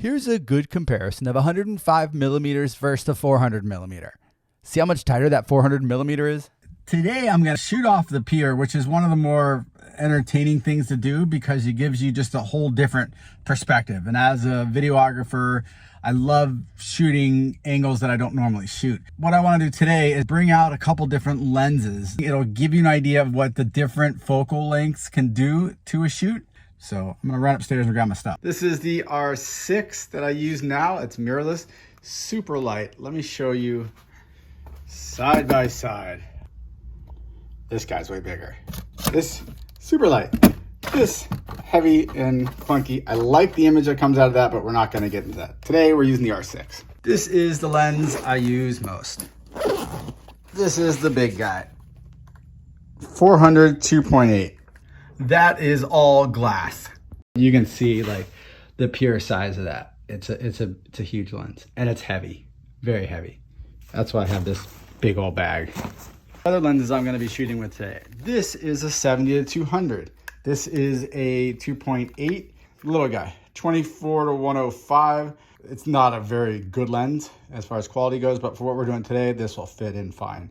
Here's a good comparison of 105 millimeters versus the 400 millimeter. See how much tighter that 400 millimeter is? Today I'm going to shoot off the pier, which is one of the more entertaining things to do because it gives you just a whole different perspective. And as a videographer, I love shooting angles that I don't normally shoot. What I want to do today is bring out a couple different lenses. It'll give you an idea of what the different focal lengths can do to a shoot. So I'm gonna run upstairs and grab my stuff. This is the R6 that I use now. It's mirrorless, super light. Let me show you side by side. This guy's way bigger. This super light, this heavy and funky. I like the image that comes out of that, but we're not gonna get into that. Today we're using the R6. This is the lens I use most. This is the big guy, 400 2.8. That is all glass. You can see like the pure size of that. It's a huge lens, and it's heavy, very heavy. That's why I have this big old bag. Other lenses I'm going to be shooting with today. This is a 70 to 200. This is a 2.8 little guy, 24 to 105. It's not a very good lens as far as quality goes, but for what we're doing today, this will fit in fine.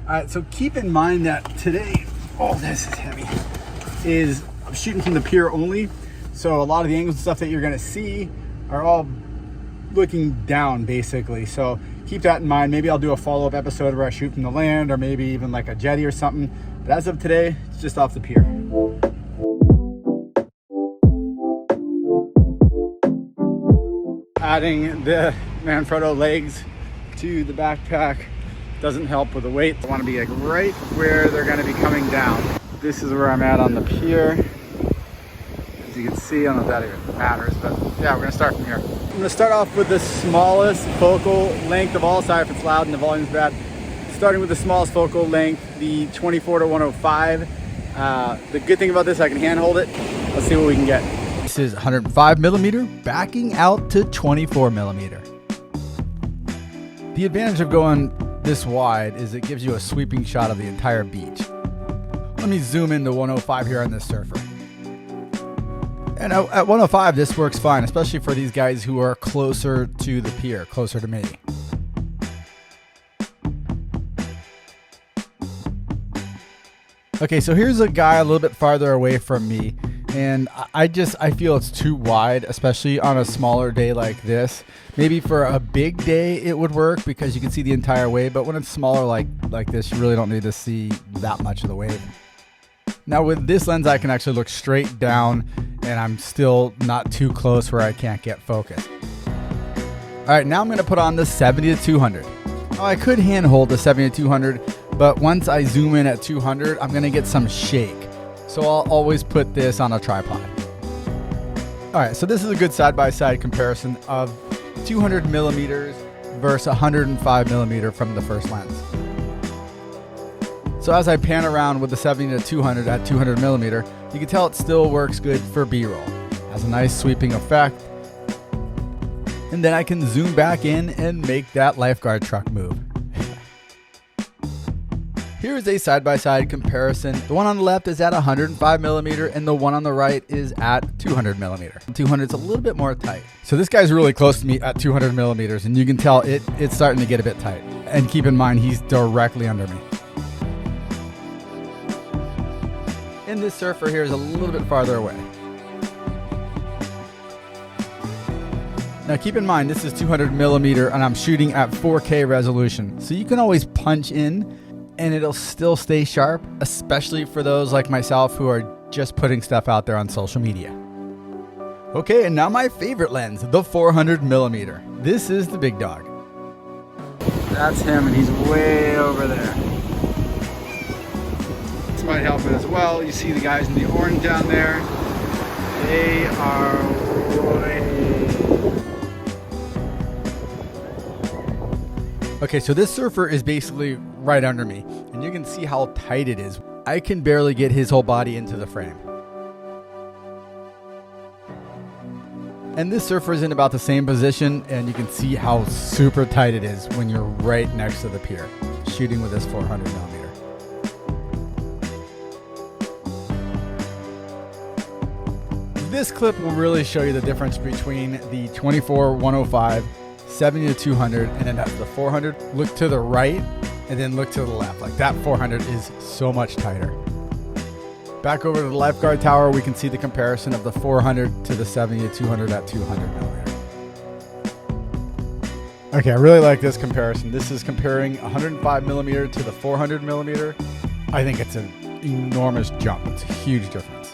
All right, so keep in mind that today, oh, this is heavy. I'm shooting from the pier only, so a lot of the angles and stuff that you're going to see are all looking down basically. So keep that in mind. Maybe I'll do a follow-up episode where I shoot from the land, or maybe even like a jetty or something, but as of today, it's just off the pier. Adding the Manfrotto legs to the backpack doesn't help with the weight. I want to be like right where they're going to be coming down. This is where I'm at on the pier. As you can see, I don't know if that even matters, but yeah, we're gonna start from here. I'm gonna start off with the smallest focal length of all. Sorry if it's loud and the volume's bad. Starting with the smallest focal length, the 24 to 105. The good thing about this, I can hand hold it. Let's see what we can get. This is 105 millimeter backing out to 24 millimeter. The advantage of going this wide is it gives you a sweeping shot of the entire beach. Let me zoom into 105 here on this surfer. And at 105, this works fine, especially for these guys who are closer to the pier, closer to me. Okay, so here's a guy a little bit farther away from me, and I feel it's too wide, especially on a smaller day like this. Maybe for a big day it would work because you can see the entire wave, but when it's smaller like this, you really don't need to see that much of the wave. Now with this lens, I can actually look straight down and I'm still not too close where I can't get focus. All right, now I'm gonna put on the 70 to 200. Oh, I could hand hold the 70 to 200, but once I zoom in at 200, I'm gonna get some shake. So I'll always put this on a tripod. All right, so this is a good side-by-side comparison of 200 millimeters versus 105 millimeter from the first lens. So as I pan around with the 70 to 200 at 200 millimeter, you can tell it still works good for B-roll. Has a nice sweeping effect. And then I can zoom back in and make that lifeguard truck move. Here's a side-by-side comparison. The one on the left is at 105 millimeter and the one on the right is at 200 millimeter. 200 is a little bit more tight. So this guy's really close to me at 200 millimeters and you can tell it's starting to get a bit tight. And keep in mind, he's directly under me. And this surfer here is a little bit farther away. Now keep in mind, this is 200 millimeter and I'm shooting at 4K resolution. So you can always punch in and it'll still stay sharp, especially for those like myself who are just putting stuff out there on social media. Okay, and now my favorite lens, the 400 millimeter. This is the big dog. That's him and he's way over there. Might help it as well. You see the guys in the orange down there. They are way. Okay, so this surfer is basically right under me, and you can see how tight it is. I can barely get his whole body into the frame. And this surfer is in about the same position, and you can see how super tight it is when you're right next to the pier, shooting with this 400 millimeter. This clip will really show you the difference between the 24-105, 70-200, and then the 400. Look to the right and then look to the left. Like that 400 is so much tighter. Back over to the lifeguard tower, we can see the comparison of the 400 to the 70-200 at 200 millimeter. Okay, I really like this comparison. This is comparing 105 millimeter to the 400 millimeter. I think it's an enormous jump. It's a huge difference.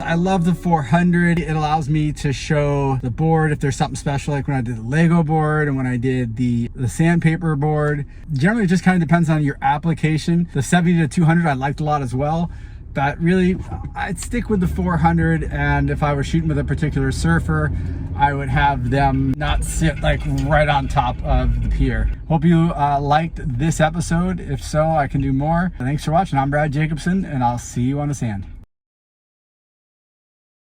I love the 400. It allows me to show the board if there's something special, like when I did the Lego board and when I did the sandpaper board. Generally, it just kind of depends on your application. The 70-200 I liked a lot as well, but really I'd stick with the 400. And if I were shooting with a particular surfer, I would have them not sit like right on top of the pier. Hope you liked this episode. If so, I can do more. Thanks for watching. I'm Brad Jacobson, and I'll see you on the sand.